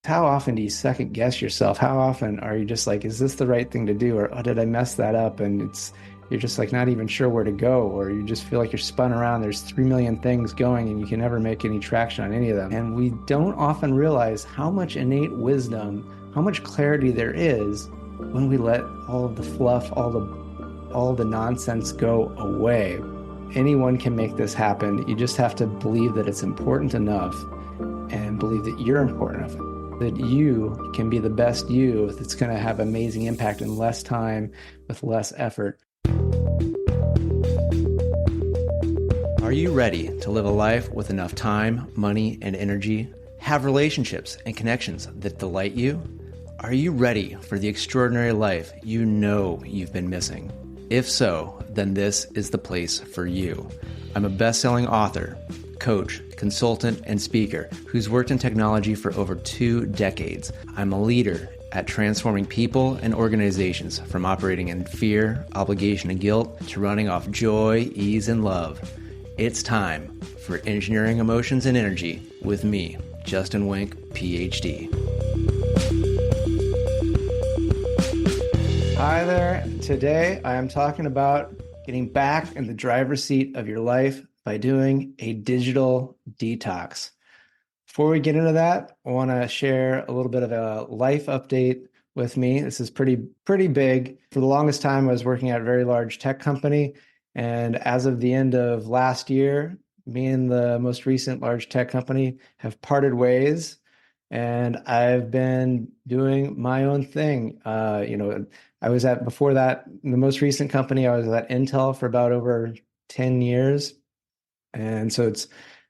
how often do you second guess yourself? How often are you just like, is this the right thing to do? Or oh, did I mess that up? And you're just like not even sure where to go, or you just feel like you're spun around. There's 3 million things going and you can never make any traction on any of them. And we don't often realize how much innate wisdom, how much clarity there is when we let all of the fluff, all the nonsense go away. Anyone can make this happen. You just have to believe that it's important enough and believe that you're important enough, that you can be the best you that's going to have amazing impact in less time with less effort. Are you ready to live a life with enough time, money, and energy? Have relationships and connections that delight you? Are you ready for the extraordinary life you know you've been missing? If so, then this is the place for you. I'm a best-selling author, coach, consultant, and speaker who's worked in technology for over 2 decades. I'm a leader at transforming people and organizations from operating in fear, obligation, and guilt to running off joy, ease, and love. It's time for Engineering Emotions and Energy with me, Justin Wink, Ph.D. Hi there. Today I am talking about getting back in the driver's seat of your life by doing a digital detox. Before we get into that, I want to share a little bit of a life update with me. This is pretty big. For the longest time, I was working at a very large tech company. And as of the end of last year, me and the most recent large tech company have parted ways. And I've been doing my own thing. I was before that, the most recent company, I was at Intel for about over 10 years. And so it's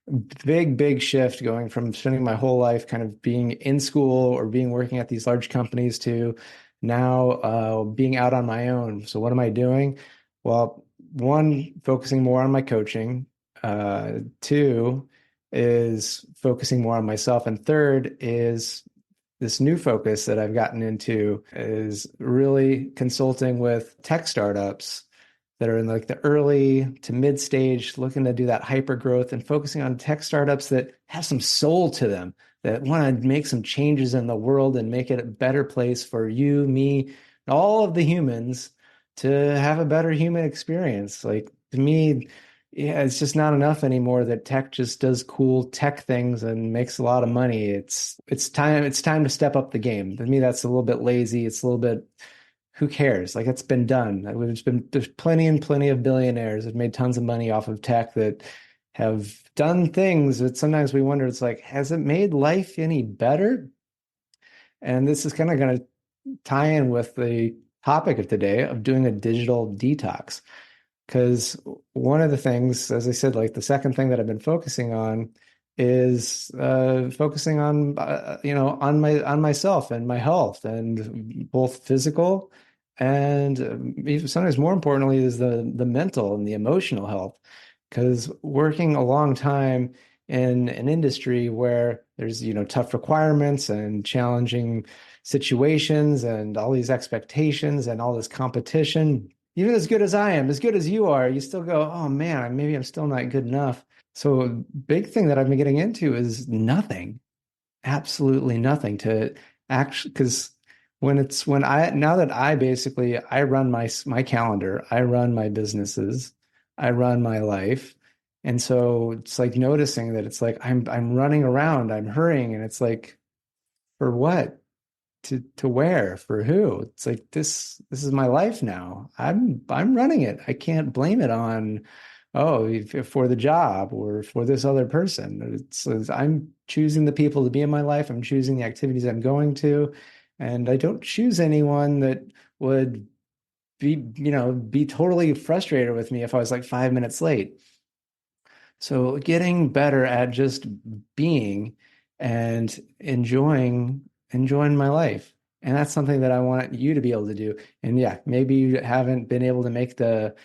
a big shift going from spending my whole life kind of being in school or being working at these large companies to now being out on my own. So what am I doing? Well, one, focusing more on my coaching. Two is focusing more on myself. And third is this new focus that I've gotten into is really consulting with tech startups that are in like the early to mid stage, looking to do that hyper growth and focusing on tech startups that have some soul to them, that want to make some changes in the world and make it a better place for you, me, all of the humans to have a better human experience. Like to me, yeah, it's just not enough anymore that tech just does cool tech things and makes a lot of money. It's time to step up the game. To me, that's a little bit lazy. It's a little bit, who cares? Like it's been done. There's plenty and plenty of billionaires that made tons of money off of tech that have done things that sometimes we wonder, it's like, has it made life any better? And this is kind of going to tie in with the topic of today of doing a digital detox. Because one of the things, as I said, like the second thing that I've been focusing on is focusing on, on myself and my health, and both physical and even sometimes more importantly is the mental and the emotional health. Because working a long time in an industry where there's, tough requirements and challenging situations and all these expectations and all this competition, even as good as I am, as good as you are, you still go, oh man, maybe I'm still not good enough. So big thing that I've been getting into is nothing, absolutely nothing to actually, because now that I run my calendar, I run my businesses, I run my life. And so it's like noticing that it's like I'm running around, I'm hurrying, and it's like, for what? To where, for who? It's like this is my life now. I'm running it. I can't blame it on if for the job or for this other person. I'm choosing the people to be in my life. I'm choosing the activities I'm going to, and I don't choose anyone that would be totally frustrated with me if I was like 5 minutes late. So getting better at just being and enjoying my life. And that's something that I want you to be able to do. And yeah, maybe you haven't been able to make the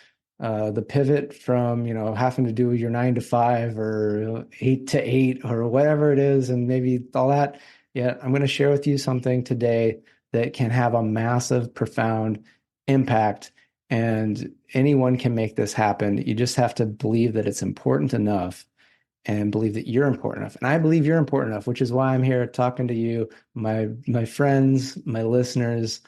pivot from, having to do your 9 to 5 or 8 to 8 or whatever it is, and maybe all that. Yeah, I'm going to share with you something today that can have a massive, profound impact. And anyone can make this happen. You just have to believe that it's important enough and believe that you're important enough. And I believe you're important enough, which is why I'm here talking to you, my friends, my listeners.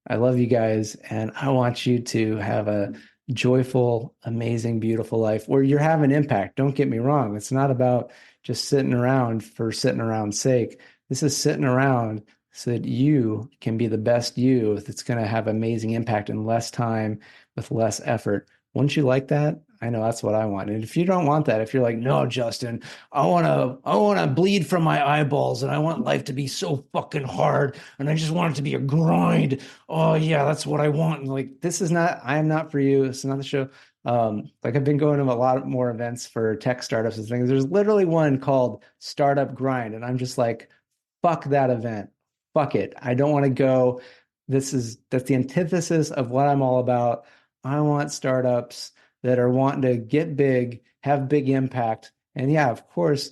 I love you guys, and I want you to have a joyful, amazing, beautiful life where you're having impact. Don't get me wrong. It's not about just sitting around for sitting around's sake. This is sitting around so that you can be the best you that's going to have amazing impact in less time with less effort. Wouldn't you like that? I know that's what I want. And if you don't want that, if you're like, no, Justin, I want to bleed from my eyeballs and I want life to be so fucking hard and I just want it to be a grind. Oh yeah, that's what I want. And like, I am not for you. It's not the show. Like I've been going to a lot more events for tech startups and things. There's literally one called Startup Grind. And I'm just like, fuck that event. Fuck it. I don't want to go. That's the antithesis of what I'm all about. I want startups that are wanting to get big, have big impact, and yeah, of course,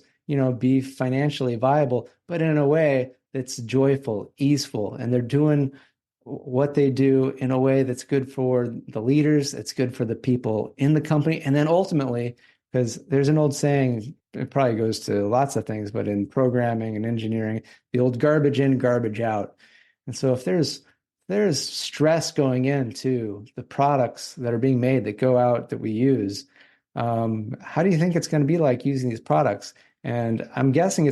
be financially viable, but in a way that's joyful, easeful, and they're doing what they do in a way that's good for the leaders, it's good for the people in the company, and then ultimately, because there's an old saying, it probably goes to lots of things, but in programming and engineering, the old garbage in, garbage out. And so if there's stress going into the products that are being made that go out that we use, how do you think it's going to be like using these products? And I'm guessing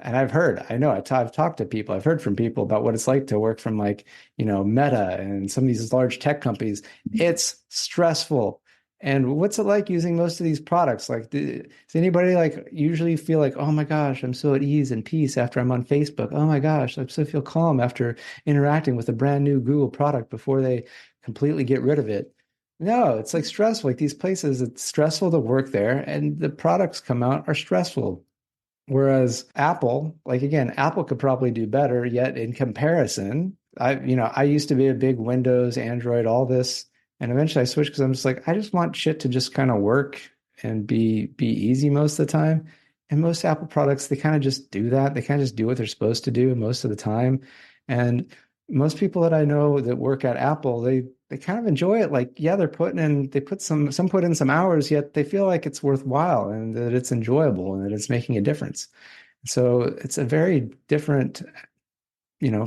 and I've talked to people, I've heard from people about what it's like to work from like, Meta and some of these large tech companies. It's stressful. And what's it like using most of these products? Like, does anybody like usually feel like, oh my gosh, I'm so at ease and peace after I'm on Facebook? Oh my gosh, I so feel calm after interacting with a brand new Google product before they completely get rid of it. No, it's like stressful. Like these places, it's stressful to work there, and the products come out are stressful. Whereas Apple, like again, Apple could probably do better, yet in comparison, I used to be a big Windows, Android, all this, and eventually I switched because I'm just like, I just want shit to just kind of work and be easy most of the time. And most Apple products, they kind of just do that. They kind of just do what they're supposed to do most of the time. And most people that I know that work at Apple, they kind of enjoy it. Like, yeah, they put some put in some hours, yet they feel like it's worthwhile and that it's enjoyable and that it's making a difference. So it's a very different,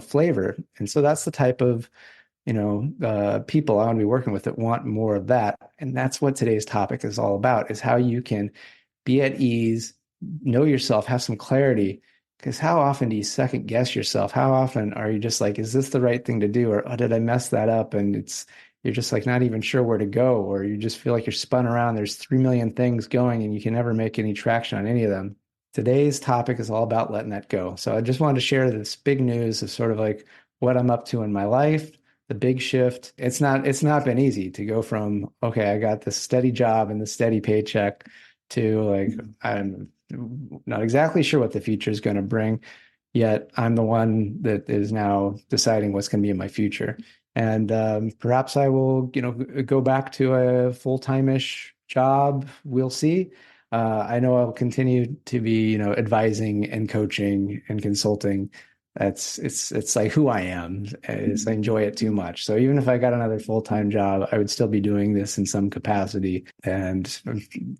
flavor. And so that's the type of, people I want to be working with that want more of that. And that's what today's topic is all about, is how you can be at ease, know yourself, have some clarity. Because how often do you second guess yourself? How often are you just like, is this the right thing to do? Or oh, did I mess that up? And you're just like not even sure where to go, or you just feel like you're spun around. There's 3 million things going and you can never make any traction on any of them. Today's topic is all about letting that go. So I just wanted to share this big news of sort of like what I'm up to in my life, the big shift. It's not been easy to go from, okay, I got this steady job and the steady paycheck to like, I'm not exactly sure what the future is going to bring, yet I'm the one that is now deciding what's going to be in my future. And perhaps I will, go back to a full-time-ish job. We'll see. I know I'll continue to be, advising and coaching and consulting. It's like who I am is I enjoy it too much. So even if I got another full-time job, I would still be doing this in some capacity. And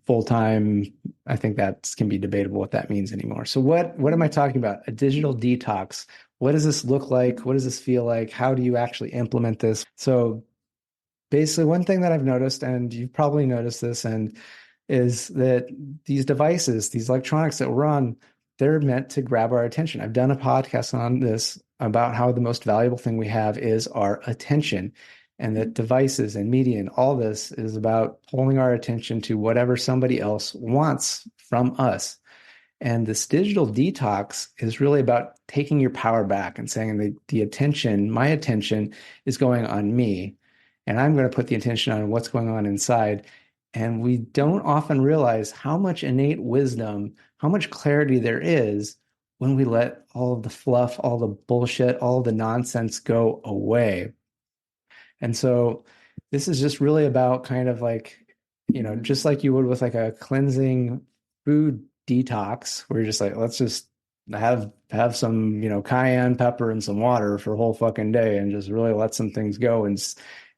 full-time, I think that can be debatable what that means anymore. So what am I talking about? A digital detox. What does this look like? What does this feel like? How do you actually implement this? So basically, one thing that I've noticed, and you've probably noticed this, and is that these devices, these electronics that we're on, they're meant to grab our attention. I've done a podcast on this about how the most valuable thing we have is our attention, and that devices and media and all this is about pulling our attention to whatever somebody else wants from us. And this digital detox is really about taking your power back and saying the attention, my attention is going on me, and I'm going to put the attention on what's going on inside. And we don't often realize how much innate wisdom, how much clarity there is when we let all of the fluff, all the bullshit, all the nonsense go away. And so this is just really about kind of like, just like you would with like a cleansing food detox, where you're just like, let's just have some, cayenne pepper and some water for a whole fucking day and just really let some things go and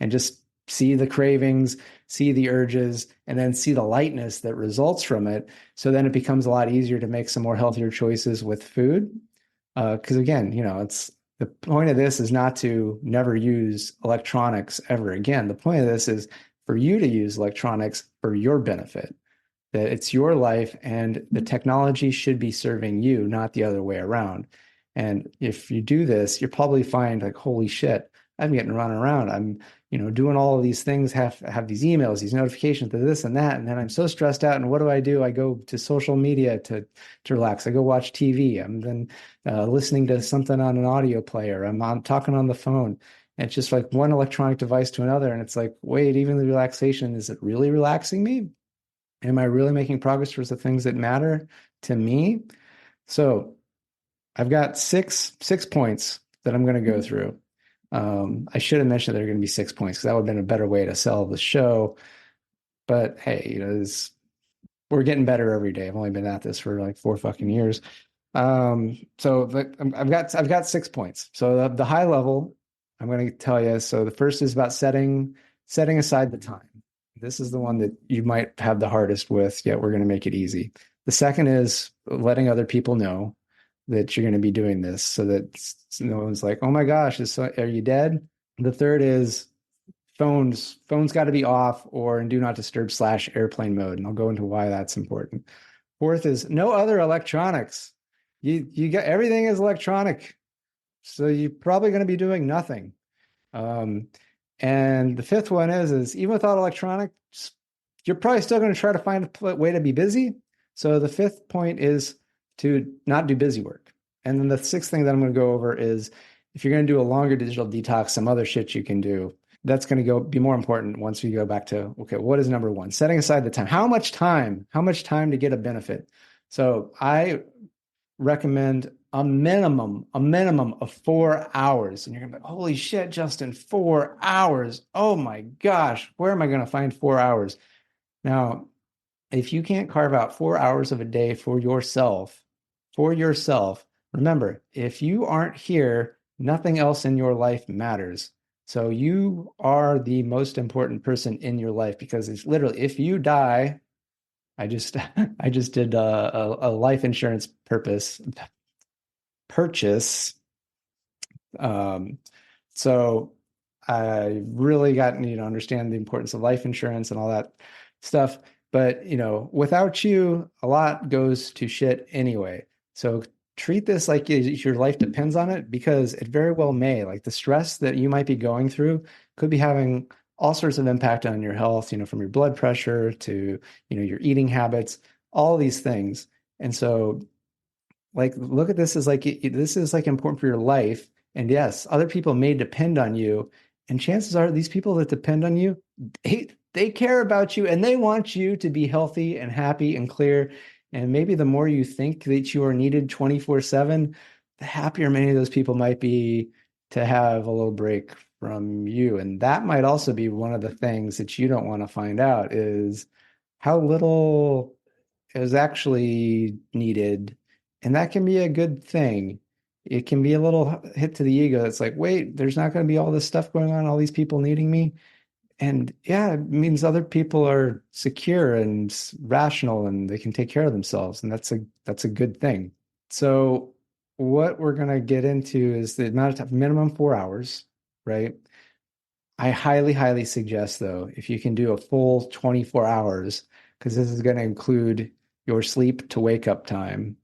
just see the cravings, see the urges, and then see the lightness that results from it. So then it becomes a lot easier to make some more healthier choices with food. Because again, it's the point of this is not to never use electronics ever again. The point of this is for you to use electronics for your benefit, that it's your life and the technology should be serving you, not the other way around. And if you do this, you'll probably find like, holy shit, I'm getting run around. I'm, doing all of these things, have these emails, these notifications, to this and that. And then I'm so stressed out. And what do? I go to social media to relax. I go watch TV. I'm then listening to something on an audio player. I'm talking on the phone. And it's just like one electronic device to another. And it's like, wait, even the relaxation, is it really relaxing me? Am I really making progress towards the things that matter to me? So I've got six points that I'm going to go through. I should have mentioned there are going to be 6 points because that would have been a better way to sell the show. But hey, we're getting better every day. I've only been at this for like 4 fucking years. I've got 6 points. So the high level, I'm going to tell you. So the first is about setting aside the time. This is the one that you might have the hardest with, yet we're going to make it easy. The second is letting other people know that you're going to be doing this so that no one's like, oh my gosh, are you dead? The third is phones got to be off or in do not disturb / airplane mode. And I'll go into why that's important. Fourth is no other electronics. You got everything is electronic. So you're probably going to be doing nothing. And the fifth one is even without electronics, you're probably still going to try to find a way to be busy. So the fifth point is to not do busy work. And then the sixth thing that I'm going to go over is if you're going to do a longer digital detox, some other shit you can do. That's going to be more important once we go back to, okay, what is number one? Setting aside the time. How much time to get a benefit? So I recommend a minimum of 4 hours. And you're going to be like, holy shit, Justin, 4 hours. Oh my gosh, where am I going to find 4 hours? Now, if you can't carve out 4 hours of a day for yourself, remember, if you aren't here, nothing else in your life matters. So you are the most important person in your life because it's literally, if you die, I just did a life insurance purchase. So I really got to understand the importance of life insurance and all that stuff. But without you, a lot goes to shit anyway. So treat this like your life depends on it because it very well may. Like the stress that you might be going through could be having all sorts of impact on your health, from your blood pressure to, your eating habits, all these things. And so like, look at this as like, this is like important for your life. And yes, other people may depend on you. And chances are these people that depend on you, they care about you and they want you to be healthy and happy and clear. And maybe the more you think that you are needed 24/7, the happier many of those people might be to have a little break from you. And that might also be one of the things that you don't want to find out is how little is actually needed. And that can be a good thing. It can be a little hit to the ego. It's like, wait, there's not going to be all this stuff going on, all these people needing me. And yeah, it means other people are secure and rational and they can take care of themselves. And that's a good thing. So what we're going to get into is the amount of time, minimum 4 hours, right? I highly, highly suggest though, if you can do a full 24 hours, because this is going to include your sleep to wake up time,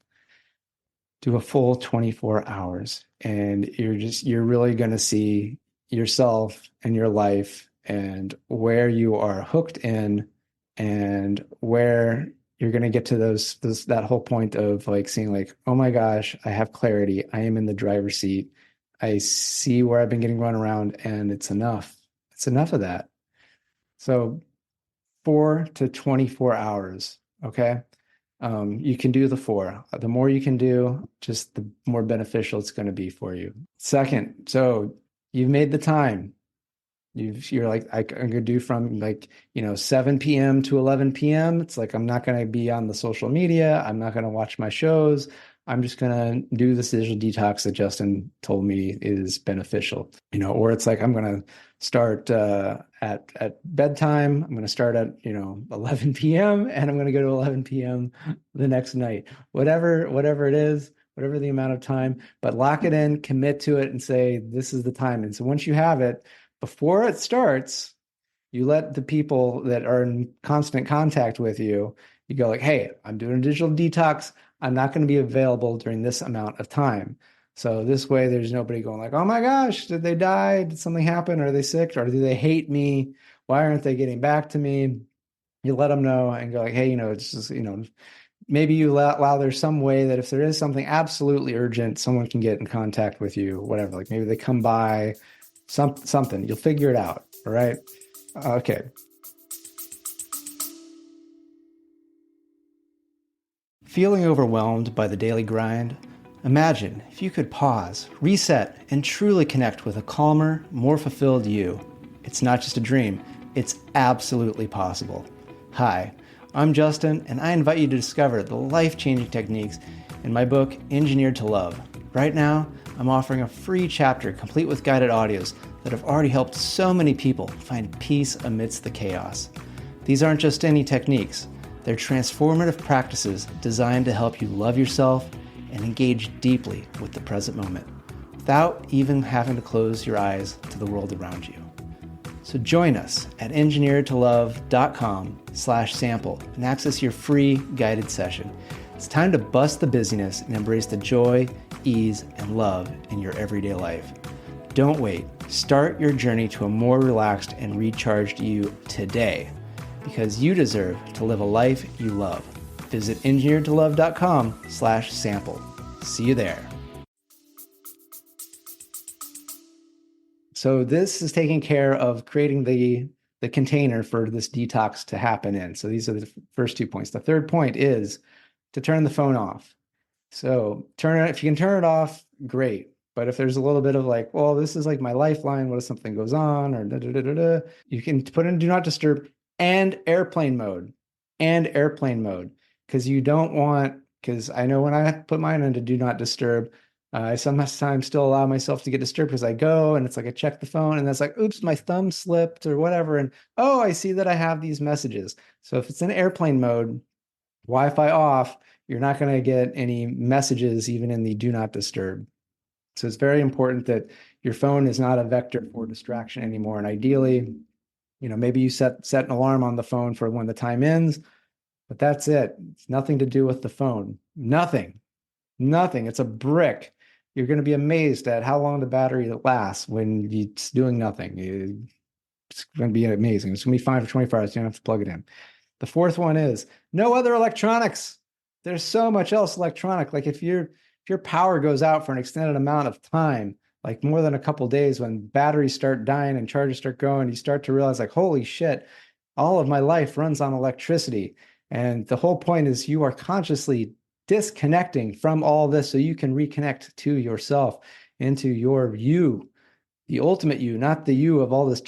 do a full 24 hours. And you're really going to see yourself and your life and where you are hooked in and where you're going to get to that whole point of like seeing like, oh my gosh, I have clarity. I am in the driver's seat. I see where I've been getting run around and it's enough. It's enough of that. So 4 to 24 hours. Okay. You can do the 4. The more you can do, just the more beneficial it's going to be for you. Second, so you've made the time. You're like, I'm going to do from 7 p.m. to 11 p.m. It's like, I'm not going to be on the social media. I'm not going to watch my shows. I'm just gonna do this digital detox that Justin told me is beneficial, or it's like I'm gonna start at bedtime. I'm gonna start at 11 p.m. and I'm gonna go to 11 p.m. the next night. Whatever it is, whatever the amount of time, but lock it in, commit to it, and say this is the time. And so once you have it, before it starts, you let the people that are in constant contact with you, you go like, hey, I'm doing a digital detox. I'm not going to be available during this amount of time. So this way there's nobody going like, oh my gosh, did they die? Did something happen? Are they sick? Or do they hate me? Why aren't they getting back to me? You let them know and go like, hey, it's just, maybe you allow there's some way that if there is something absolutely urgent, someone can get in contact with you, whatever. Like maybe they come by, something. You'll figure it out. All right. Okay. Feeling overwhelmed by the daily grind? Imagine if you could pause, reset, and truly connect with a calmer, more fulfilled you. It's not just a dream, it's absolutely possible. Hi, I'm Justin, and I invite you to discover the life-changing techniques in my book, Engineered to Love. Right now, I'm offering a free chapter complete with guided audios that have already helped so many people find peace amidst the chaos. These aren't just any techniques. They're transformative practices designed to help you love yourself and engage deeply with the present moment, without even having to close your eyes to the world around you. So join us at engineeredtolove.com/sample and access your free guided session. It's time to bust the busyness and embrace the joy, ease, and love in your everyday life. Don't wait. Start your journey to a more relaxed and recharged you today, because you deserve to live a life you love. Visit engineeredtolove.com/sample. See you there. So this is taking care of creating the container for this detox to happen in. So these are the first 2 points. The third point is to turn the phone off. So if you can turn it off, great. But if there's a little bit of like, well, this is like my lifeline, what if something goes on, or you can put in do not disturb and airplane mode, because you don't want, because I know when I put mine into do not disturb, I sometimes still allow myself to get disturbed because I go and it's like I check the phone and it's like, oops, my thumb slipped or whatever. And oh, I see that I have these messages. So if it's in airplane mode, Wi-Fi off, you're not going to get any messages even in the do not disturb. So it's very important that your phone is not a vector for distraction anymore. And ideally, maybe you set an alarm on the phone for when the time ends, but that's it. It's nothing to do with the phone. Nothing. It's a brick. You're going to be amazed at how long the battery lasts when it's doing nothing. It's going to be amazing. It's going to be fine for 24 hours. You don't have to plug it in. The fourth one is no other electronics. There's so much else electronic. Like if your power goes out for an extended amount of time, like more than a couple of days, when batteries start dying and charges start going, you start to realize like, holy shit, all of my life runs on electricity. And the whole point is you are consciously disconnecting from all this so you can reconnect to yourself, into your you, the ultimate you, not the you of all this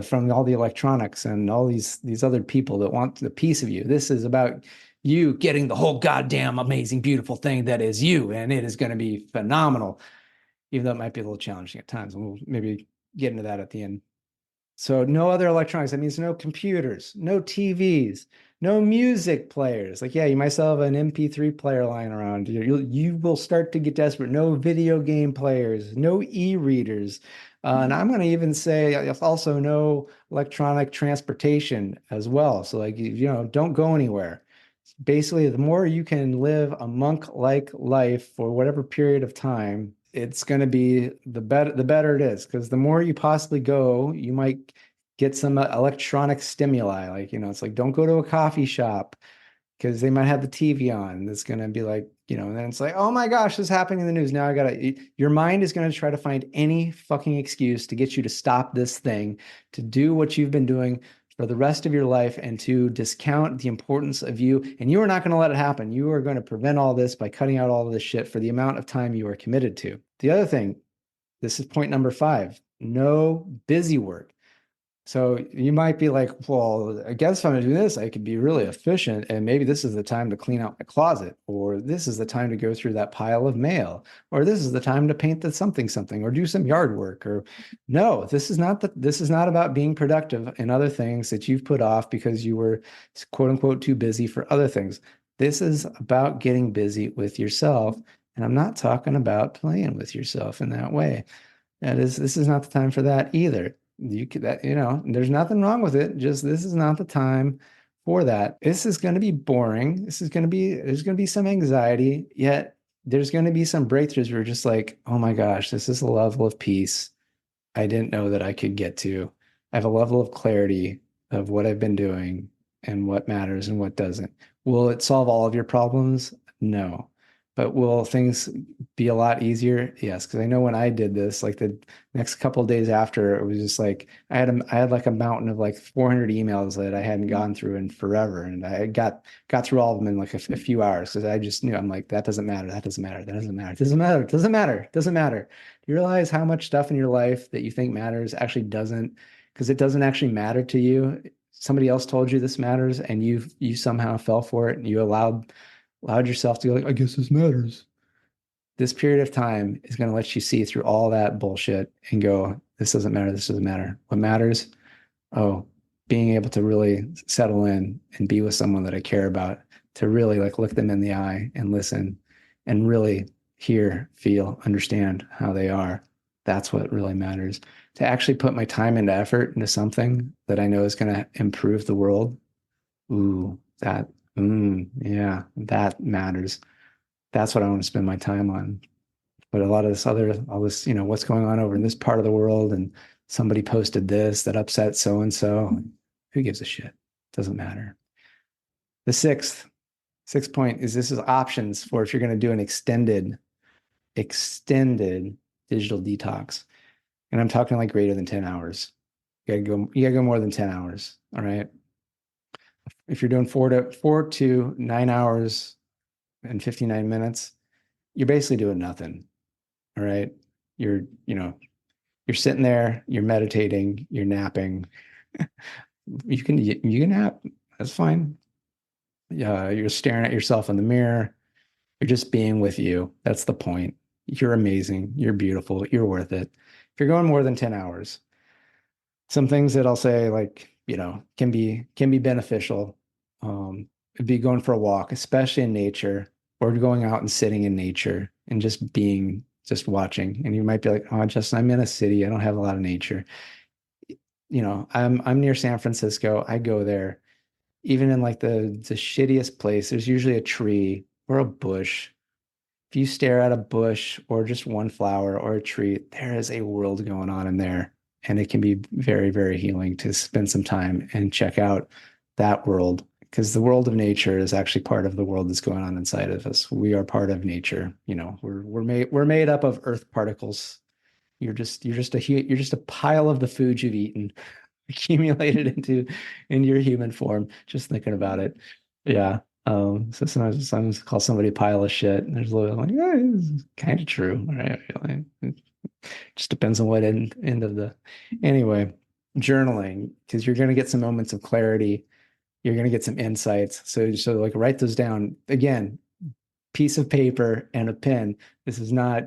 from all the electronics and all these other people that want the piece of you. This is about you getting the whole goddamn amazing, beautiful thing that is you, and it is going to be phenomenal, even though it might be a little challenging at times. And we'll maybe get into that at the end. So no other electronics. That means no computers, no TVs, no music players. Like, yeah, you might still have an MP3 player lying around. You will start to get desperate. No video game players, no e-readers. And I'm going to even say also no electronic transportation as well. So like, don't go anywhere. Basically, the more you can live a monk-like life for whatever period of time, it's going to be the better it is, because the more you possibly go, you might get some electronic stimuli. Like, it's like, don't go to a coffee shop because they might have the TV on. It's going to be like, and then it's like, oh my gosh, this is happening in the news. Now your mind is going to try to find any fucking excuse to get you to stop this thing, to do what you've been doing for the rest of your life, and to discount the importance of you. And you are not going to let it happen. You are going to prevent all this by cutting out all of this shit for the amount of time you are committed to. The other thing, this is point number 5, no busy work. So you might be like, well, I guess if I'm gonna do this, I could be really efficient, and maybe this is the time to clean out my closet, or this is the time to go through that pile of mail, or this is the time to paint the something something, or do some yard work, or no, this is not about being productive in other things that you've put off because you were quote unquote too busy for other things. This is about getting busy with yourself, and I'm not talking about playing with yourself in that way. This is not the time for that either. You could that, there's nothing wrong with it. Just this is not the time for that. This is going to be boring. There's going to be some anxiety, yet there's going to be some breakthroughs where you're just like, oh my gosh, this is a level of peace I didn't know that I could get to. I have a level of clarity of what I've been doing and what matters and what doesn't. Will it solve all of your problems? No. But will things be a lot easier? Yes, because I know when I did this, like the next couple of days after, it was just like I had like a mountain of like 400 emails that I hadn't gone through in forever, and I got through all of them in like a few hours because I just knew I'm like that doesn't matter, that doesn't matter, that doesn't matter, it doesn't matter, it doesn't matter, it doesn't matter. Do you realize how much stuff in your life that you think matters actually doesn't, because it doesn't actually matter to you? Somebody else told you this matters, and you somehow fell for it, and you allowed yourself to go like, I guess this matters. This period of time is going to let you see through all that bullshit and go, this doesn't matter. This doesn't matter. What matters? Oh, being able to really settle in and be with someone that I care about, to really like look them in the eye and listen and really hear, feel, understand how they are. That's what really matters. To actually put my time and effort into something that I know is going to improve the world. Ooh, yeah, that matters. That's what I want to spend my time on. But a lot of this other, all this, what's going on over in this part of the world, and somebody posted this that upset so and so. Who gives a shit? Doesn't matter. The sixth point is this is options for if you're going to do an extended digital detox. And I'm talking like greater than 10 hours. You gotta go more than 10 hours. All right. If you're doing 4 to 9 hours and 59 minutes, you're basically doing nothing. All right. You're, you know, you're sitting there, you're meditating, you're napping. You can nap. That's fine. You're staring at yourself in the mirror. You're just being with you. That's the point. You're amazing. You're beautiful. You're worth it. If you're going more than 10 hours, some things that I'll say, like, can be beneficial. It'd be going for a walk, especially in nature, or going out and sitting in nature and just being, just watching. And you might be like, oh, Justin, I'm in a city. I don't have a lot of nature. I'm near San Francisco. I go there. Even in like the shittiest place, there's usually a tree or a bush. If you stare at a bush or just one flower or a tree, there is a world going on in there. And it can be very, very healing to spend some time and check out that world, because the world of nature is actually part of the world that's going on inside of us. We are part of nature. We're made up of earth particles. You're just a pile of the food you've eaten accumulated into your human form. Just thinking about it. Yeah. So sometimes call somebody a pile of shit, and there's a little like, yeah, it's kind of true, right? Really. It just depends on what end of the. Anyway, journaling, because you're going to get some moments of clarity. You're going to get some insights. So like write those down again. Piece of paper and a pen. This is not,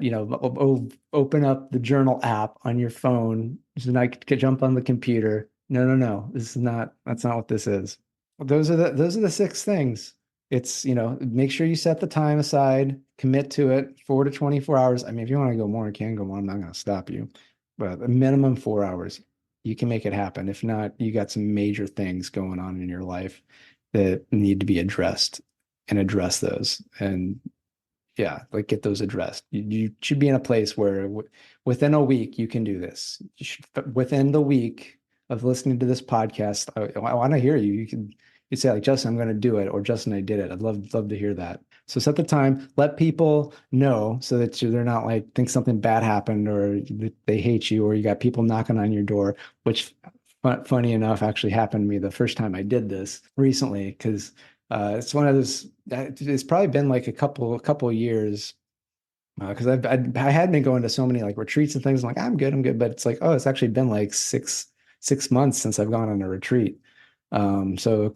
open up the journal app on your phone. This is not jump on the computer. No, no, no. That's not what this is. Those are the six things. It's, make sure you set the time aside, commit to it, 4 to 24 hours. I mean, if you want to go more, you can go more. I'm not going to stop you, but a minimum 4 hours, you can make it happen. If not, you got some major things going on in your life that need to be addressed, and address those. And yeah, like get those addressed. You should be in a place where within a week you can do this. Within the week of listening to this podcast, I want to hear you. You say like, Justin, I'm going to do it, or Justin, I did it. I'd love to hear that. So set the time, let people know so that they're not like think something bad happened, or they hate you, or you got people knocking on your door, which funny enough actually happened to me the first time I did this recently, because it's one of those that it's probably been like a couple of years, because I had been going to so many like retreats and things. I'm like, I'm good, but it's like, oh, it's actually been like 6 months since I've gone on a retreat. So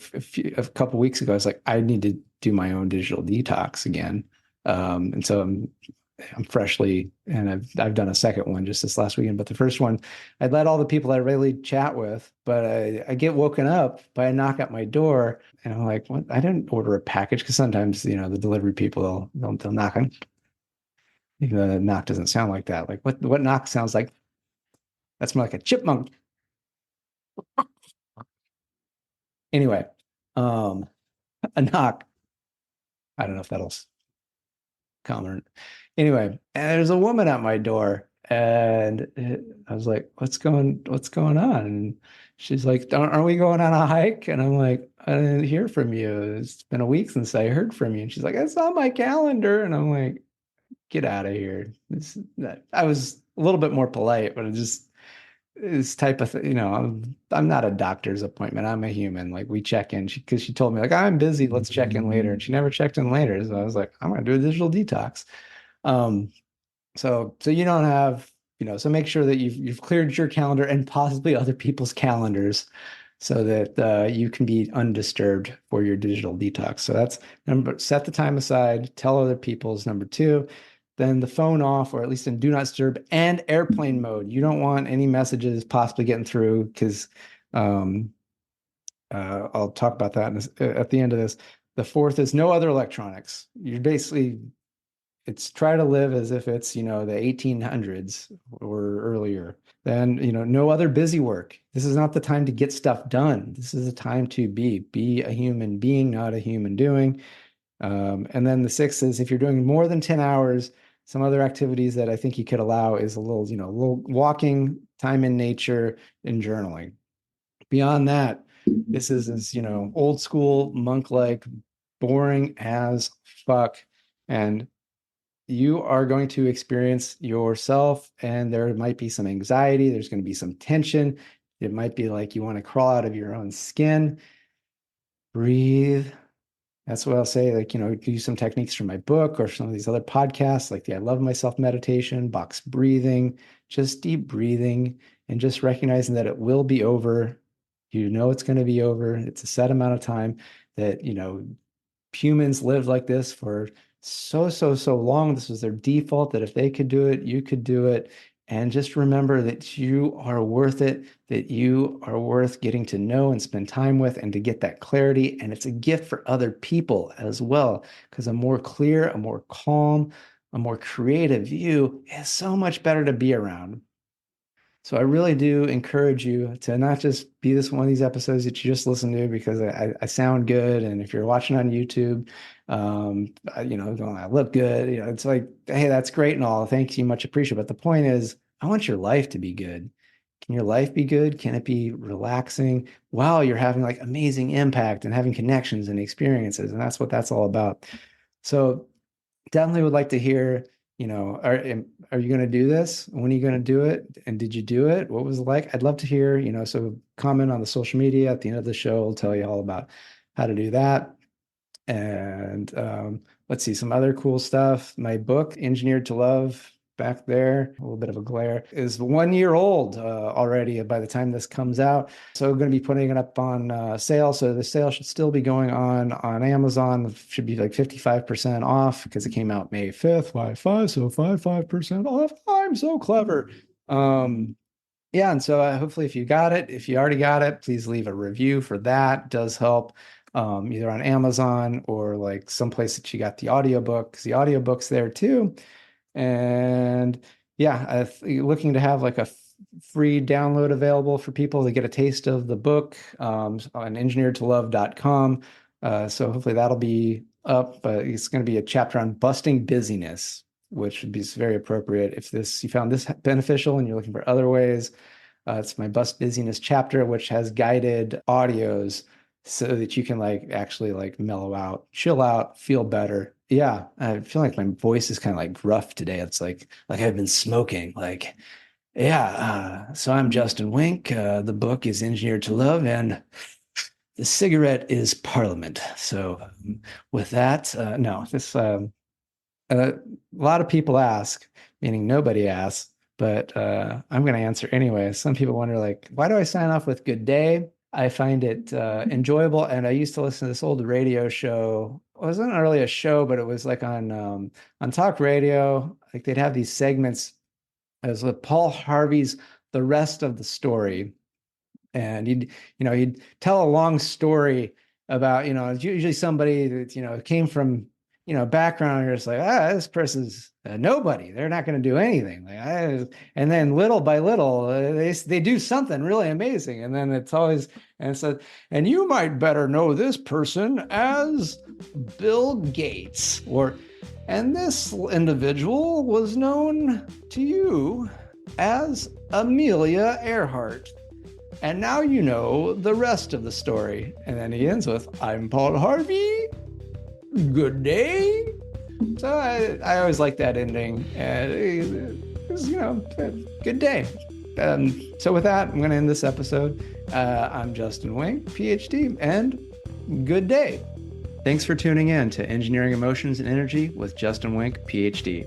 a couple weeks ago, I was like, I need to do my own digital detox again. And so I'm freshly, and I've done a second one just this last weekend. But the first one, I'd let all the people I really chat with, but I get woken up by a knock at my door, and I'm like, what? I didn't order a package because sometimes the delivery people they'll knock on. The knock doesn't sound like that. Like what knock sounds like? That's more like a chipmunk. Anyway, um, a knock. I don't know if that'll comment. Anyway, and there's a woman at my door, and I was like, what's going on?" And she's like, aren't we going on a hike?" And I'm like, "I didn't hear from you. It's been a week since I heard from you." And she's like, "It's on my calendar." And I'm like, "Get out of here." I was a little bit more polite, but it just this type of thing, I'm not a doctor's appointment. I'm a human. Like we check in because she told me like, "I'm busy. Let's check in later." And she never checked in later. So I was like, "I'm gonna do a digital detox." Um, so you don't have, so make sure that you've cleared your calendar and possibly other people's calendars so that you can be undisturbed for your digital detox. So that's set the time aside, tell other people's number two, then the phone off, or at least in do not disturb and airplane mode. You don't want any messages possibly getting through because um, I'll talk about that at the end of this. The fourth is no other electronics. You're basically it's try to live as if it's the 1800s or earlier. Then no other busy work. This is not the time to get stuff done. This is a time to be a human being, not a human doing. And then the sixth is if you're doing more than 10 hours, some other activities that I think you could allow is a little walking, time in nature, and journaling. Beyond that, this is old school monk like, boring as fuck. And you are going to experience yourself, and there might be some anxiety. There's going to be some tension. It might be like you want to crawl out of your own skin. Breathe. That's what I'll say. Like, use some techniques from my book or some of these other podcasts, like the I Love Myself meditation, box breathing, just deep breathing, and just recognizing that it will be over. It's going to be over. It's a set amount of time that, humans lived like this for so long. This was their default, that if they could do it, you could do it. And just remember that you are worth it, that you are worth getting to know and spend time with and to get that clarity. And it's a gift for other people as well, because a more clear, a more calm, a more creative you is so much better to be around. So I really do encourage you to not just be this one of these episodes that you just listen to because I sound good. And if you're watching on YouTube, going, I look good, it's like, hey, that's great and all. Thanks, you much appreciate. But the point is, I want your life to be good. Can your life be good? Can it be relaxing while you're having like amazing impact and having connections and experiences? And that's what that's all about. So definitely would like to hear, are you going to do this? When are you going to do it? And did you do it? What was it like? I'd love to hear, so comment on the social media at the end of the show. I'll tell you all about how to do that. And let's see, some other cool stuff. My book, Engineered to Love, back there, a little bit of a glare, is 1 year old already by the time this comes out. So I'm going to be putting it up on sale. So the sale should still be going on Amazon. It should be like 55% off because it came out May 5th. Why five? So 55% off. I'm so clever. Yeah, and so hopefully if you got it, if you already got it, please leave a review for that. It does help, either on Amazon or like someplace that you got the audiobook, because the audiobook's there too. And yeah, looking to have like a free download available for people to get a taste of the book, on engineeredtolove.com. So hopefully that'll be up, but it's going to be a chapter on busting busyness, which would be very appropriate if you found this beneficial and you're looking for other ways. It's my Bust Busyness chapter, which has guided audios so that you can like actually like mellow out, chill out, feel better. Yeah, I feel like my voice is kind of like gruff today. It's like I've been smoking. Like, yeah. So I'm Justin Wink. The book is Engineered to Love, and the cigarette is Parliament. So with that, no, this a lot of people ask, meaning nobody asks, but I'm going to answer anyway. Some people wonder, like, why do I sign off with good day? I find it enjoyable, and I used to listen to this old radio show. It wasn't really a show, but it was like on talk radio. Like they'd have these segments as with Paul Harvey's The Rest of the Story, and he'd tell a long story about, it's usually somebody that, came from, background. You're just like, this person's nobody. They're not going to do anything. And then little by little, they do something really amazing. And then it's always, and so, and you might better know this person as Bill Gates, and this individual was known to you as Amelia Earhart. And now you know the rest of the story. And then he ends with, I'm Paul Harvey. Good day. So I always like that ending. And it was, good day. So with that, I'm going to end this episode. I'm Justin Wink, Ph.D., and good day. Thanks for tuning in to Engineering Emotions and Energy with Justin Wink, Ph.D.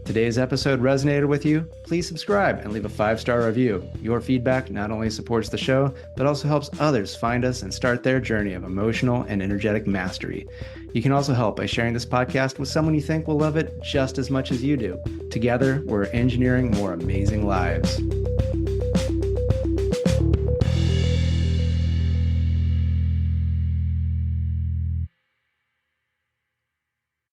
Today's episode resonated with you? Please subscribe and leave a 5-star review. Your feedback not only supports the show, but also helps others find us and start their journey of emotional and energetic mastery. You can also help by sharing this podcast with someone you think will love it just as much as you do. Together, we're engineering more amazing lives.